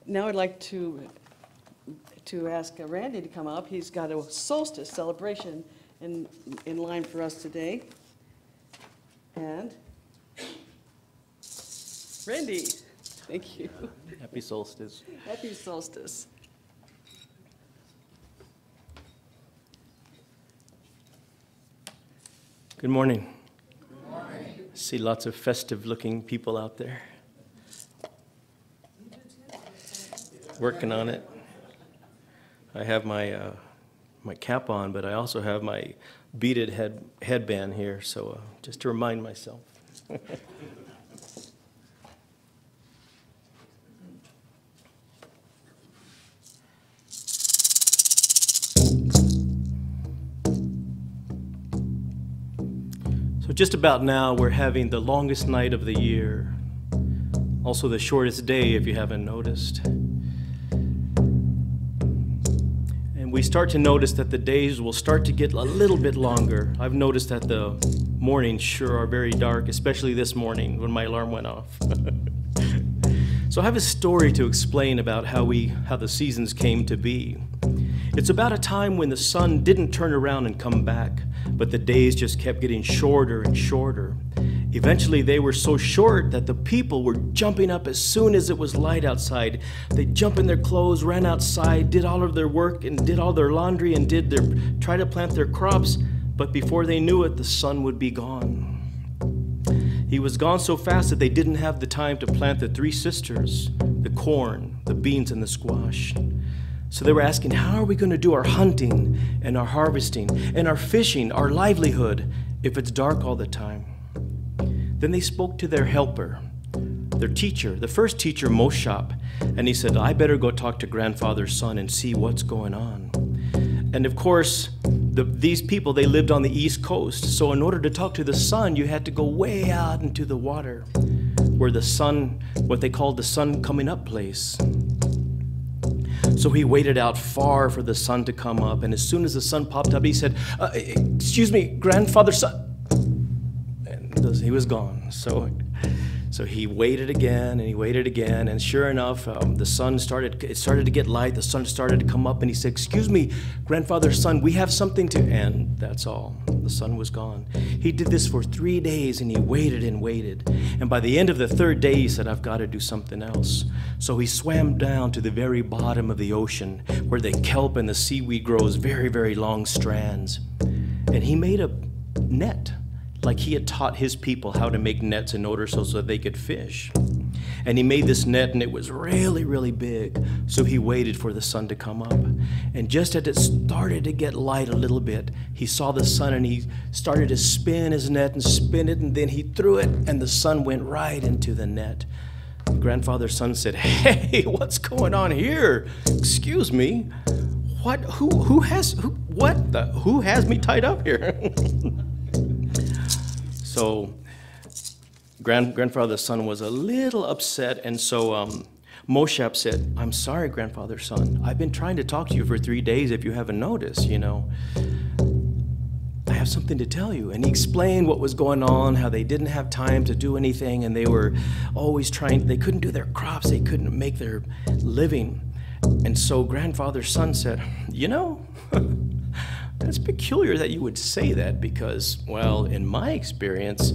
Now I'd like to ask Randy to come up. He's got a solstice celebration in line for us today. And Randy, thank you. Happy solstice. Happy solstice. Good morning. Good morning. I see lots of festive-looking people out there. Working on it. I have my my cap on, but I also have my beaded headband here, so just to remind myself. So just about now, we're having the longest night of the year, also the shortest day, if you haven't noticed. And we start to notice that the days will start to get a little bit longer. I've noticed that the mornings sure are very dark, especially this morning when my alarm went off. So I have a story to explain about how the seasons came to be. It's about a time when the sun didn't turn around and come back, but the days just kept getting shorter and shorter. Eventually, they were so short that the people were jumping up as soon as it was light outside. They'd jump in their clothes, ran outside, did all of their work, and did all their laundry, and try to plant their crops, but before they knew it, the sun would be gone. He was gone so fast that they didn't have the time to plant the three sisters, the corn, the beans, and the squash. So they were asking, how are we going to do our hunting and our harvesting and our fishing, our livelihood, if it's dark all the time? Then they spoke to their helper, their teacher, the first teacher, Moshe, and he said, I better go talk to grandfather's son and see what's going on. And of course, these people, they lived on the East Coast, so in order to talk to the sun, you had to go way out into the water, where the sun, what they called the sun coming up place. So he waited out far for the sun to come up, and as soon as the sun popped up, he said, excuse me, grandfather's son. And he was gone. So he waited again, and he waited again, and sure enough, the sun started to get light, the sun started to come up, and he said, excuse me, grandfather's son, we have something to, and that's all. The sun was gone. He did this for 3 days, and he waited and waited. And by the end of the third day, he said, I've got to do something else. So he swam down to the very bottom of the ocean, where the kelp and the seaweed grows very, very long strands. And he made a net, like he had taught his people how to make nets in order so that they could fish. And he made this net, and it was really, really big. So he waited for the sun to come up. And just as it started to get light a little bit, he saw the sun, and he started to spin his net and spin it, and then he threw it, and the sun went right into the net. Grandfather's son said, hey, what's going on here? Excuse me, what? Who has me tied up here? So grandfather's son was a little upset, and so Moshe said, I'm sorry, grandfather's son. I've been trying to talk to you for 3 days if you haven't noticed, you know. I have something to tell you. And he explained what was going on, how they didn't have time to do anything, and they were always they couldn't do their crops, they couldn't make their living. And so grandfather's son said, you know, it's peculiar that you would say that because, well, in my experience,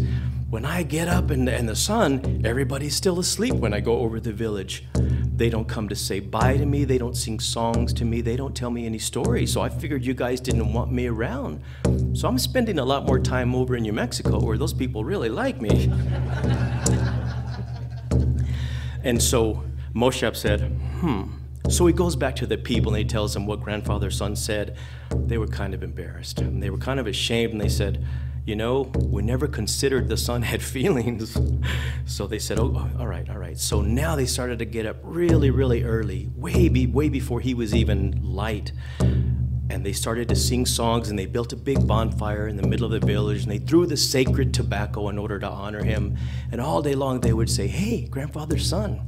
when I get up in the sun, everybody's still asleep when I go over the village. They don't come to say bye to me. They don't sing songs to me. They don't tell me any stories. So I figured you guys didn't want me around. So I'm spending a lot more time over in New Mexico where those people really like me. And so Moshe said, So he goes back to the people and he tells them what grandfather's son said. They were kind of embarrassed. And they were kind of ashamed, and they said, you know, we never considered the sun had feelings. So they said, oh, all right. So now they started to get up really, really early, way before he was even light. And they started to sing songs, and they built a big bonfire in the middle of the village, and they threw the sacred tobacco in order to honor him. And all day long they would say, hey, grandfather's son,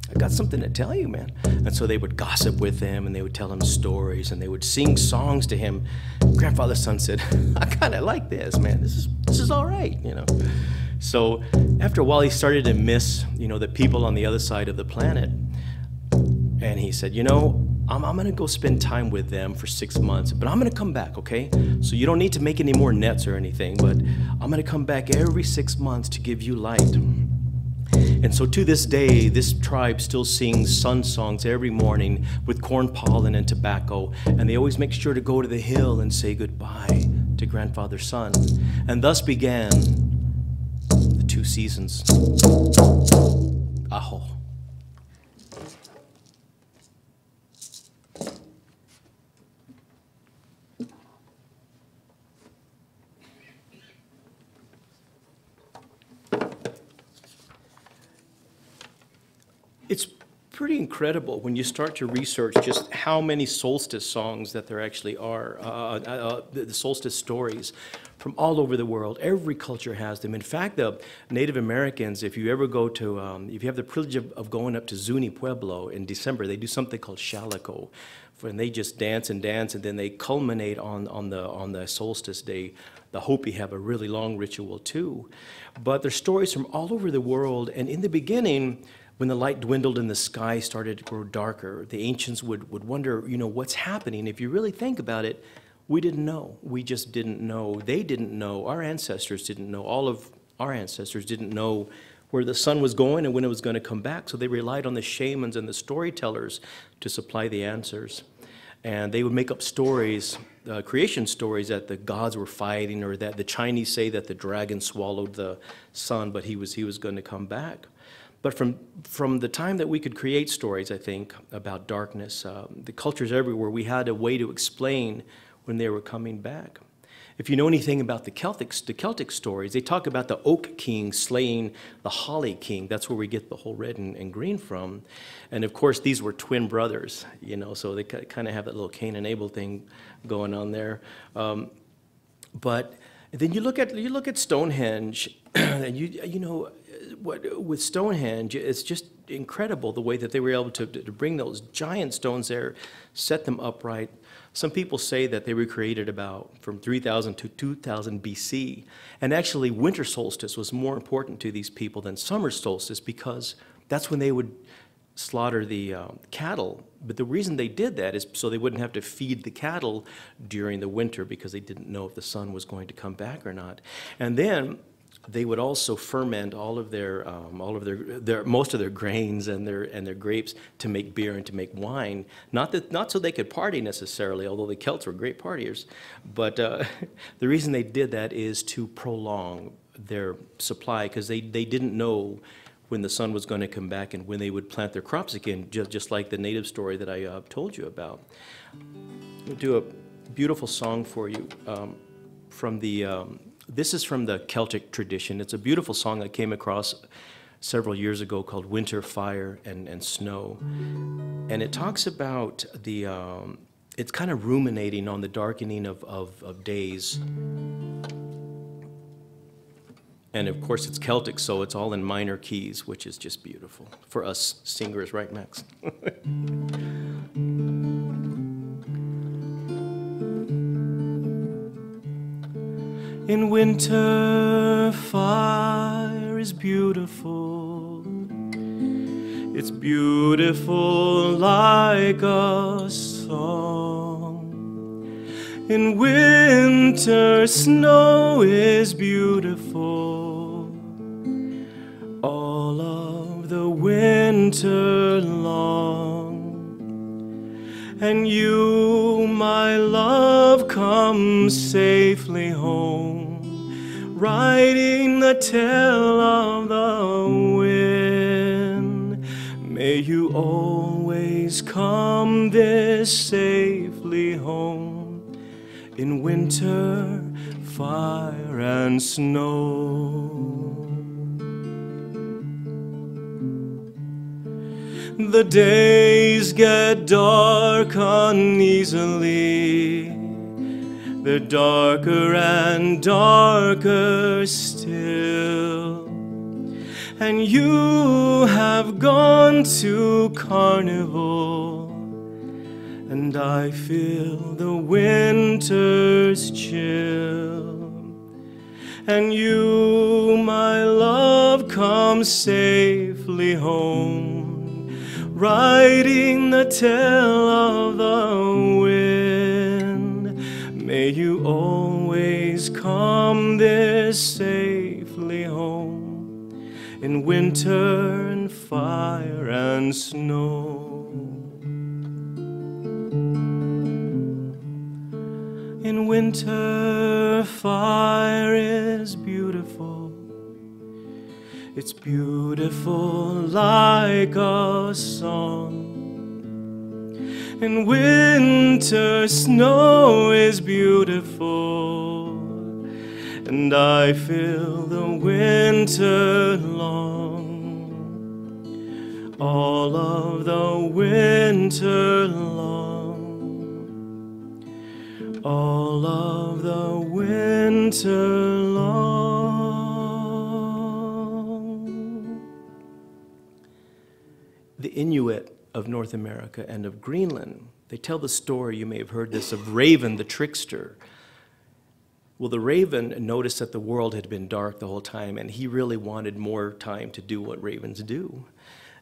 I got something to tell you, man. And so they would gossip with him, and they would tell him stories, and they would sing songs to him. Grandfather's son said, I kind of like this, man. This is all right, you know. So after a while, he started to miss, you know, the people on the other side of the planet. And he said, you know, I'm going to go spend time with them for 6 months, but I'm going to come back, okay? So you don't need to make any more nets or anything, but I'm going to come back every 6 months to give you light. And so to this day, this tribe still sings sun songs every morning with corn pollen and tobacco, and they always make sure to go to the hill and say goodbye to Grandfather Sun. And thus began the 2 seasons. Aho. It's pretty incredible when you start to research just how many solstice songs that there actually are, the solstice stories from all over the world. Every culture has them. In fact, the Native Americans, if you ever go to, if you have the privilege of going up to Zuni Pueblo in December, they do something called Shalako, and they just dance, and then they culminate on the solstice day. The Hopi have a really long ritual too. But there's stories from all over the world, and in the beginning, when the light dwindled and the sky started to grow darker, the ancients would wonder, you know, what's happening? If you really think about it, we didn't know. We just didn't know. They didn't know. Our ancestors didn't know. All of our ancestors didn't know where the sun was going and when it was going to come back, so they relied on the shamans and the storytellers to supply the answers. And they would make up stories, creation stories, that the gods were fighting, or that the Chinese say that the dragon swallowed the sun, but he was going to come back. But from the time that we could create stories, I think, about darkness, the cultures everywhere, we had a way to explain when they were coming back. If you know anything about the Celtic stories, they talk about the Oak King slaying the Holly King. That's where we get the whole red and green from. And of course, these were twin brothers, you know, so they kind of have that little Cain and Abel thing going on there. But then you look at Stonehenge, and you know, with Stonehenge, it's just incredible the way that they were able to bring those giant stones there, set them upright. Some people say that they were created about from 3000 to 2000 BC. And actually, winter solstice was more important to these people than summer solstice, because that's when they would slaughter the cattle. But the reason they did that is so they wouldn't have to feed the cattle during the winter, because they didn't know if the sun was going to come back or not. And then they would also ferment all of their most of their grains and their grapes to make beer and to make wine. Not so they could party necessarily, although the Celts were great partiers. But the reason they did that is to prolong their supply, because they didn't know when the sun was going to come back and when they would plant their crops again, just like the native story that I told you about. I'll do a beautiful song for you from the. This is from the Celtic tradition. It's a beautiful song I came across several years ago called Winter, Fire, and Snow. And it talks about the, it's kind of ruminating on the darkening of days. And of course it's Celtic, so it's all in minor keys, which is just beautiful for us singers, right, Max? In winter, fire is beautiful. It's beautiful like a song. In winter, snow is beautiful. All of the winter long. And you, my love, come safely home, riding the tail of the wind. May you always come this safely home, in winter, fire, and snow. The days get dark uneasily. They're darker and darker still. And you have gone to carnival, and I feel the winter's chill. And you, my love, come safely home, riding the tail of the wind. May you always come this safely home in winter and fire and snow. In winter, fire is beautiful. It's beautiful like a song. In winter, snow is beautiful, and I feel the winter long. All of the winter long. All of the winter long. The Inuit of North America and of Greenland, they tell the story, you may have heard this, of Raven the trickster. Well, the raven noticed that the world had been dark the whole time, and he really wanted more time to do what ravens do.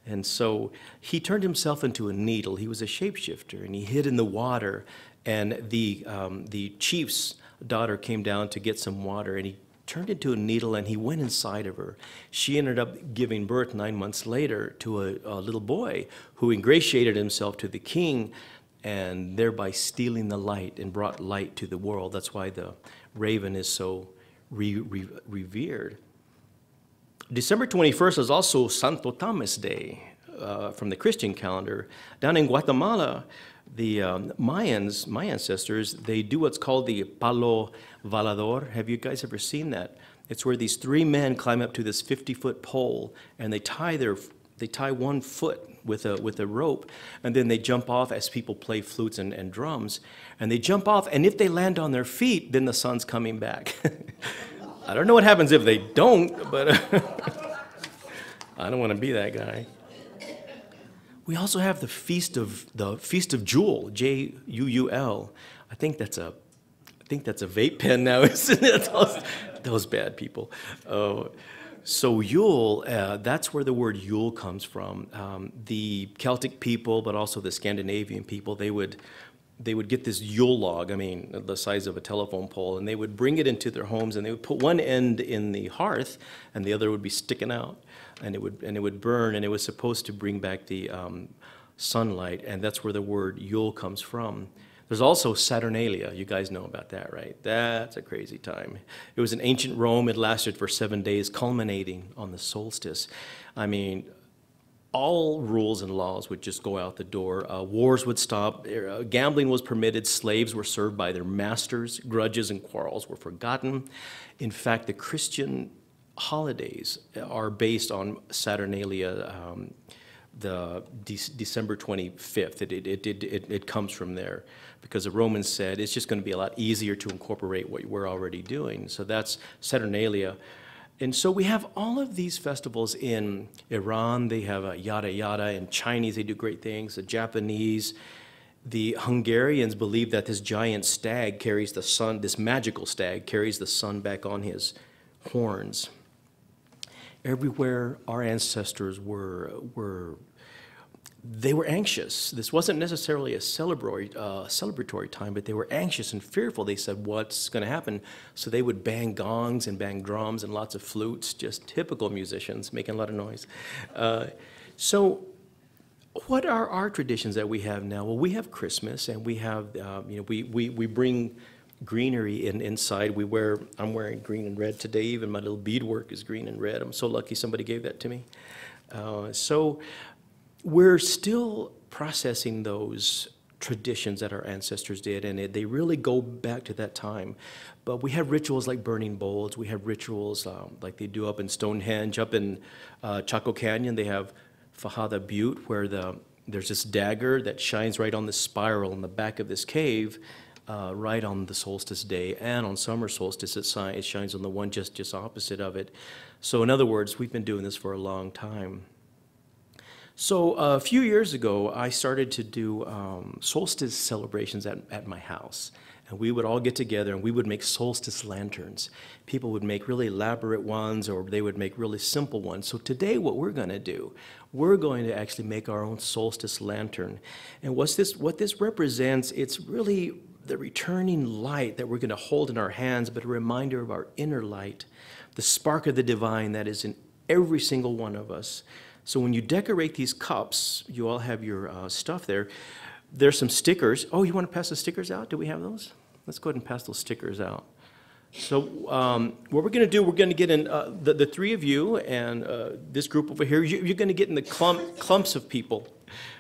And so he turned himself into a needle. He was a shapeshifter, and he hid in the water. And the chief's daughter came down to get some water, and he turned into a needle, and he went inside of her. She ended up giving birth 9 months later to a little boy who ingratiated himself to the king, and thereby stealing the light and brought light to the world. That's why the raven is so revered. December 21st is also Santo Thomas Day from the Christian calendar. Down in Guatemala, the my ancestors, they do what's called the palo volador. Have you guys ever seen that? It's where these three men climb up to this 50-foot pole, and they tie one foot with a rope, and then they jump off as people play flutes and drums, and they jump off, and if they land on their feet, then the sun's coming back. I don't know what happens if they don't, but I don't want to be that guy. We also have the Feast of Jewel, J-U-U-L. I think that's a vape pen now, isn't it? Those bad people. So Yule, that's where the word Yule comes from. The Celtic people, but also the Scandinavian people, they would get this Yule log, I mean, the size of a telephone pole, and they would bring it into their homes, and they would put one end in the hearth, and the other would be sticking out, and it would burn, and it was supposed to bring back the sunlight, and that's where the word Yule comes from. There's also Saturnalia. You guys know about that, right? That's a crazy time. It was in ancient Rome. It lasted for 7 days, culminating on the solstice. I mean, all rules and laws would just go out the door. Wars would stop. Gambling was permitted. Slaves were served by their masters. Grudges and quarrels were forgotten. In fact, the Christian holidays are based on Saturnalia, the December 25th. It comes from there, because the Romans said it's just going to be a lot easier to incorporate what we're already doing. So that's Saturnalia. And so we have all of these festivals in Iran. They have a yada yada. In Chinese, they do great things. The Japanese, the Hungarians believe that this giant stag carries the sun, this magical stag carries the sun back on his horns. Everywhere our ancestors they were anxious. This wasn't necessarily a celebratory time, but they were anxious and fearful. They said, what's going to happen? So they would bang gongs and bang drums and lots of flutes, just typical musicians making a lot of noise. So what are our traditions that we have now? Well, we have Christmas, and we have, we bring greenery inside. I'm wearing green and red today. Even my little beadwork is green and red. I'm so lucky somebody gave that to me. So we're still processing those traditions that our ancestors did, and they really go back to that time. But we have rituals like burning bowls. We have rituals like they do up in Stonehenge. Up in Chaco Canyon, they have Fajada Butte, where there's this dagger that shines right on the spiral in the back of this cave, right on the solstice day, and on summer solstice it shines on the one just opposite of it. So in other words, we've been doing this for a long time. So a few years ago, I started to do solstice celebrations at my house. and we would all get together and we would make solstice lanterns. People would make really elaborate ones, or they would make really simple ones. So today what we're going to do, we're going to actually make our own solstice lantern. And what this represents, it's really the returning light that we're going to hold in our hands, but a reminder of our inner light, the spark of the divine that is in every single one of us. So when you decorate these cups, you all have your stuff there. There's some stickers. Oh, you want to pass the stickers out? Do we have those? Let's go ahead and pass those stickers out. So what we're going to do, we're going to get in, the three of you and this group over here, you're going to get in the clumps of people,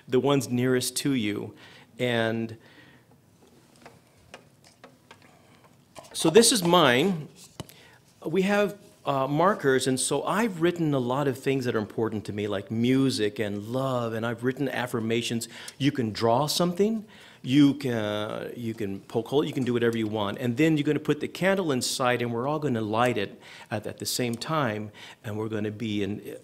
the ones nearest to you. And so this is mine. We have markers, and so I've written a lot of things that are important to me, like music and love, and I've written affirmations. You can draw something, you can poke hole, you can do whatever you want, and then you're going to put the candle inside, and we're all going to light it at the same time, and we're going to be in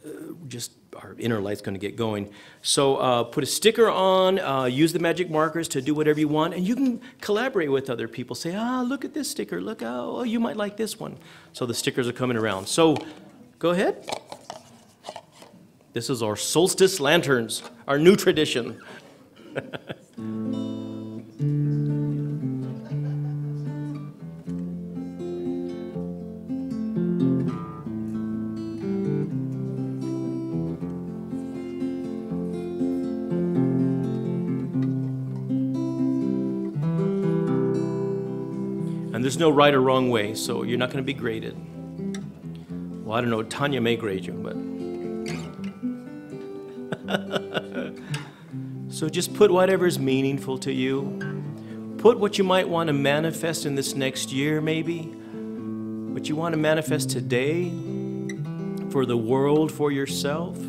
just our inner light's going to get going. So put a sticker on, use the magic markers to do whatever you want, and you can collaborate with other people. Say, look at this sticker, look, oh, you might like this one. So the stickers are coming around. So go ahead. This is our solstice lanterns, our new tradition. And there's no right or wrong way, so you're not going to be graded. Well, I don't know, Tanya may grade you, but... So just put whatever's meaningful to you. Put what you might want to manifest in this next year, maybe. What you want to manifest today, for the world, for yourself.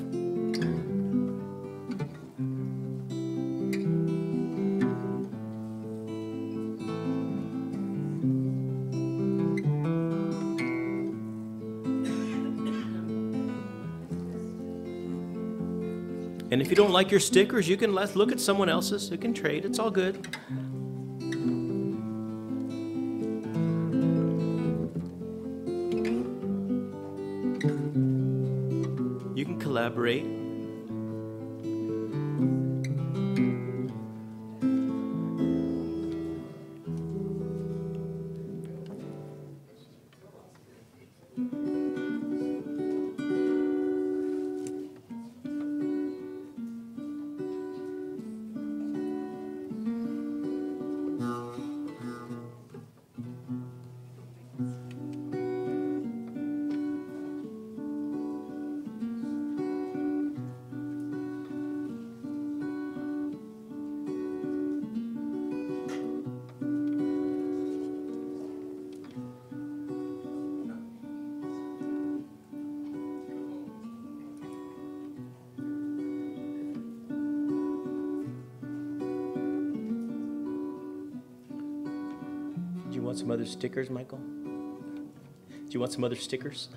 And if you don't like your stickers, you can look at someone else's. You can trade. It's all good. You can collaborate. Do you want some other stickers, Michael? Do you want some other stickers?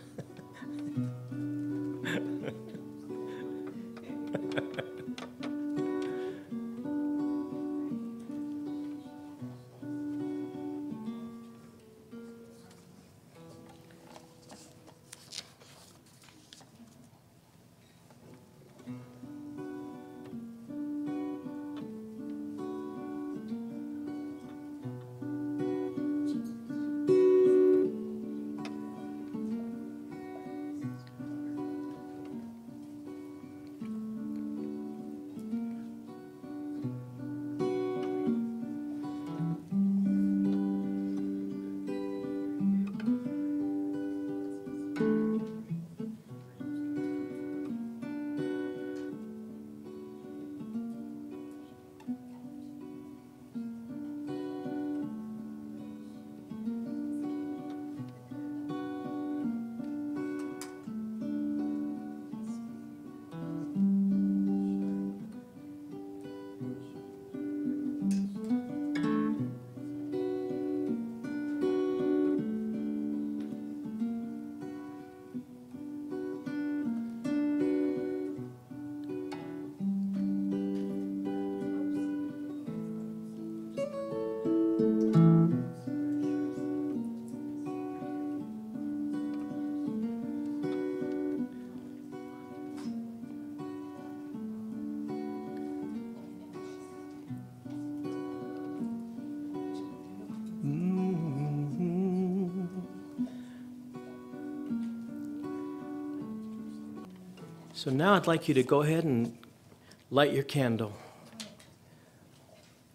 So now I'd like you to go ahead and light your candle.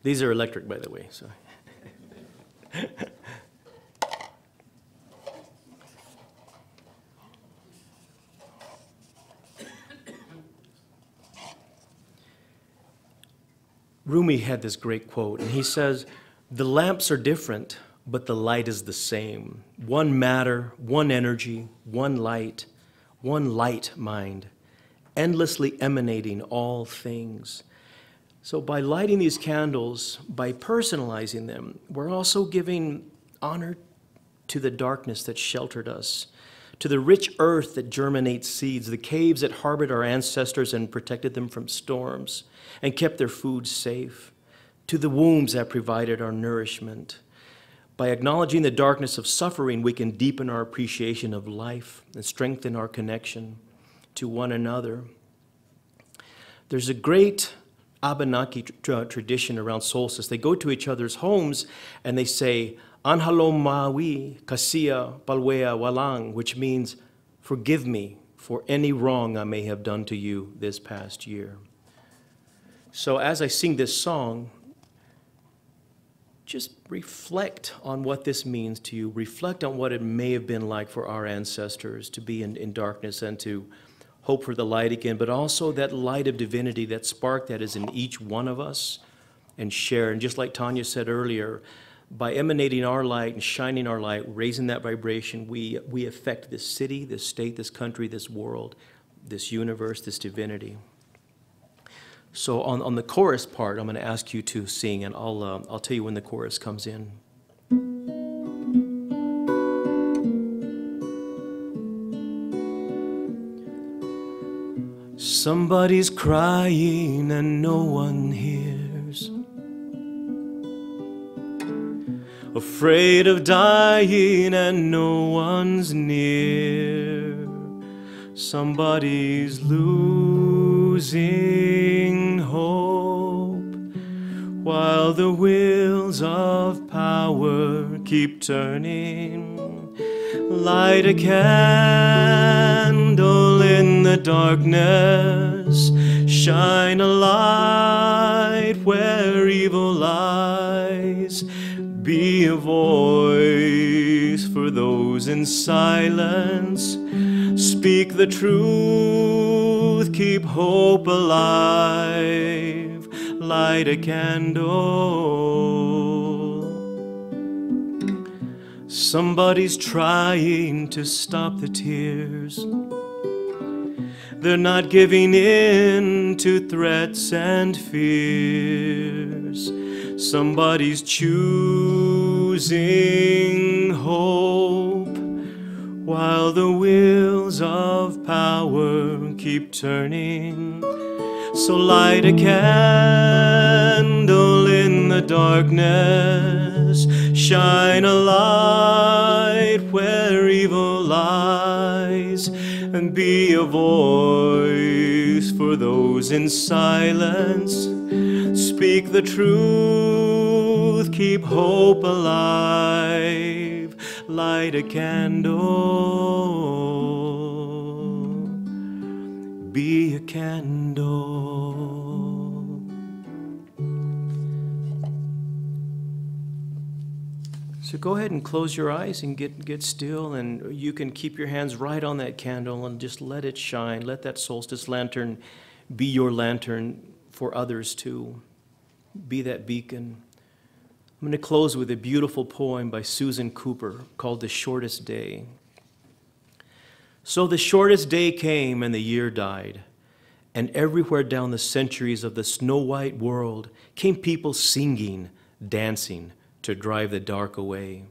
These are electric, by the way. So. Rumi had this great quote, and he says, "The lamps are different, but the light is the same. One matter, one energy, one light mind, endlessly emanating all things." So by lighting these candles, by personalizing them, we're also giving honor to the darkness that sheltered us, to the rich earth that germinates seeds, the caves that harbored our ancestors and protected them from storms and kept their food safe, to the wombs that provided our nourishment. By acknowledging the darkness of suffering, we can deepen our appreciation of life and strengthen our connection to one another. There's a great Abenaki tradition around solstice. They go to each other's homes and they say, "Anhalo mawi kasia palwea walang," which means, "Forgive me for any wrong I may have done to you this past year." So as I sing this song, just reflect on what this means to you. Reflect on what it may have been like for our ancestors to be in darkness and to hope for the light again, but also that light of divinity, that spark that is in each one of us, and share. And just like Tanya said earlier, by emanating our light and shining our light, raising that vibration, we affect this city, this state, this country, this world, this universe, this divinity. So on the chorus part, I'm going to ask you to sing, and I'll tell you when the chorus comes in. Somebody's crying and no one hears, afraid of dying and no one's near. Somebody's losing hope while the wheels of power keep turning. Light a candle in the darkness, shine a light where evil lies. Be a voice for those in silence. Speak the truth, keep hope alive. Light a candle. Somebody's trying to stop the tears. They're not giving in to threats and fears. Somebody's choosing hope while the wheels of power keep turning. So light a candle in the darkness, shine a light where evil lies, and be a voice for those in silence. Speak the truth, keep hope alive. Light a candle, be a candle. So go ahead and close your eyes and get still, and you can keep your hands right on that candle and just let it shine. Let that solstice lantern be your lantern for others too. Be that beacon. I'm going to close with a beautiful poem by Susan Cooper called "The Shortest Day." So the shortest day came and the year died, and everywhere down the centuries of the snow-white world came people singing, dancing, to drive the dark away.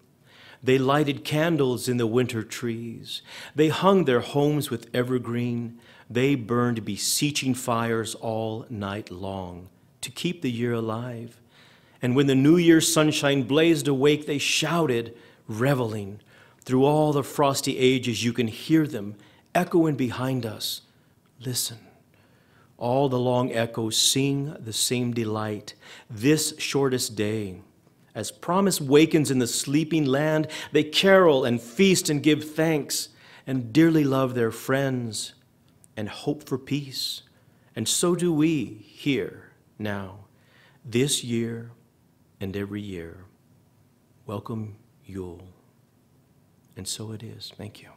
They lighted candles in the winter trees. They hung their homes with evergreen. They burned beseeching fires all night long to keep the year alive. And when the New Year's sunshine blazed awake, they shouted, reveling. Through all the frosty ages, you can hear them echoing behind us. Listen. All the long echoes sing the same delight. This shortest day, as promise wakens in the sleeping land, they carol and feast and give thanks and dearly love their friends, and hope for peace. And so do we here now, this year and every year. Welcome, Yule. And so it is. Thank you.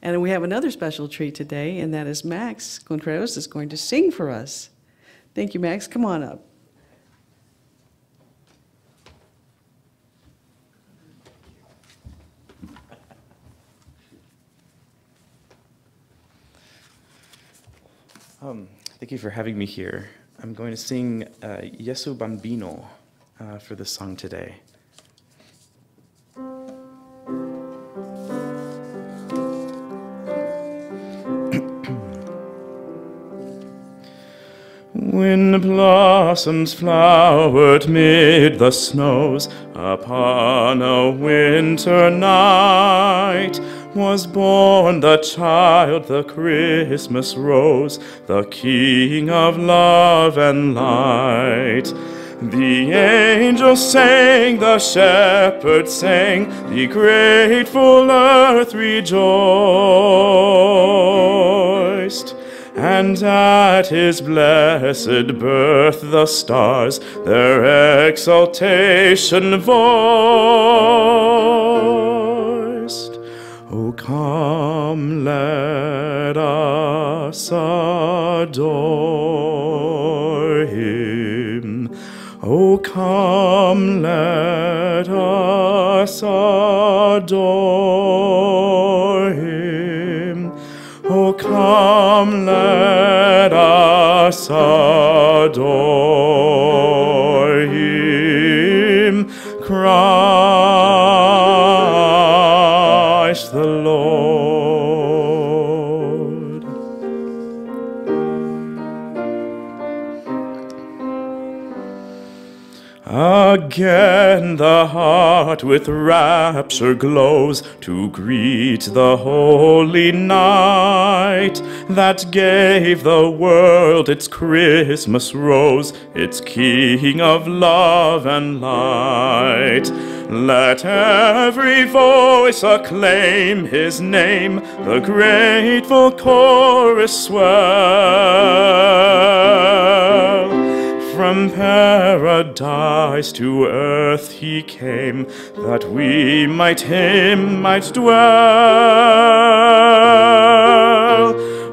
And we have another special treat today, and that is Max Contreras is going to sing for us. Thank you, Max. Come on up. Thank you for having me here. I'm going to sing Gesu Bambino for this song today. When blossoms flowered mid the snows upon a winter night, was born the child, the Christmas rose, the King of love and light. The angels sang, the shepherds sang, the grateful earth rejoiced. And at his blessed birth the stars their exultation voiced. O come, let us adore him. O come, let us adore him. O come, let us adore him, Christ the Lord. Again the heart with rapture glows to greet the holy night that gave the world its Christmas rose, its King of love and light. Let every voice acclaim his name, the grateful chorus swell. From paradise to earth he came, that we might him might dwell.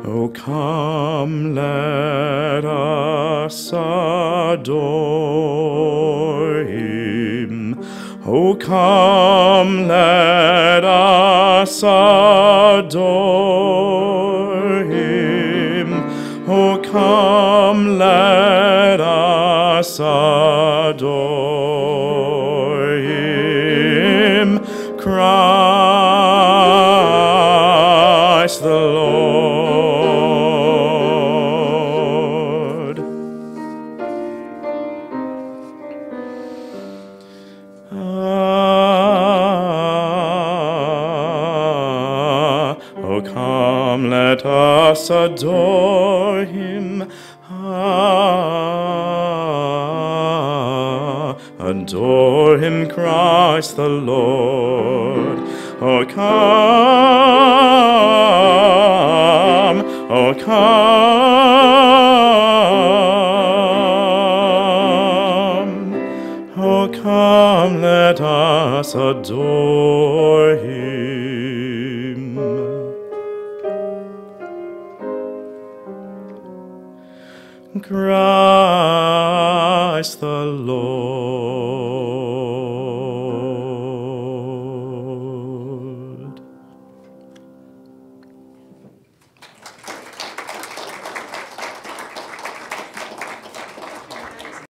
O come, let us adore him. O come, let us adore him. O come, let us adore him, Christ the Lord. Oh, come, let us adore him. Adore him, Christ the Lord. Oh, come, oh, come, oh, come, let us adore him. Christ the Lord.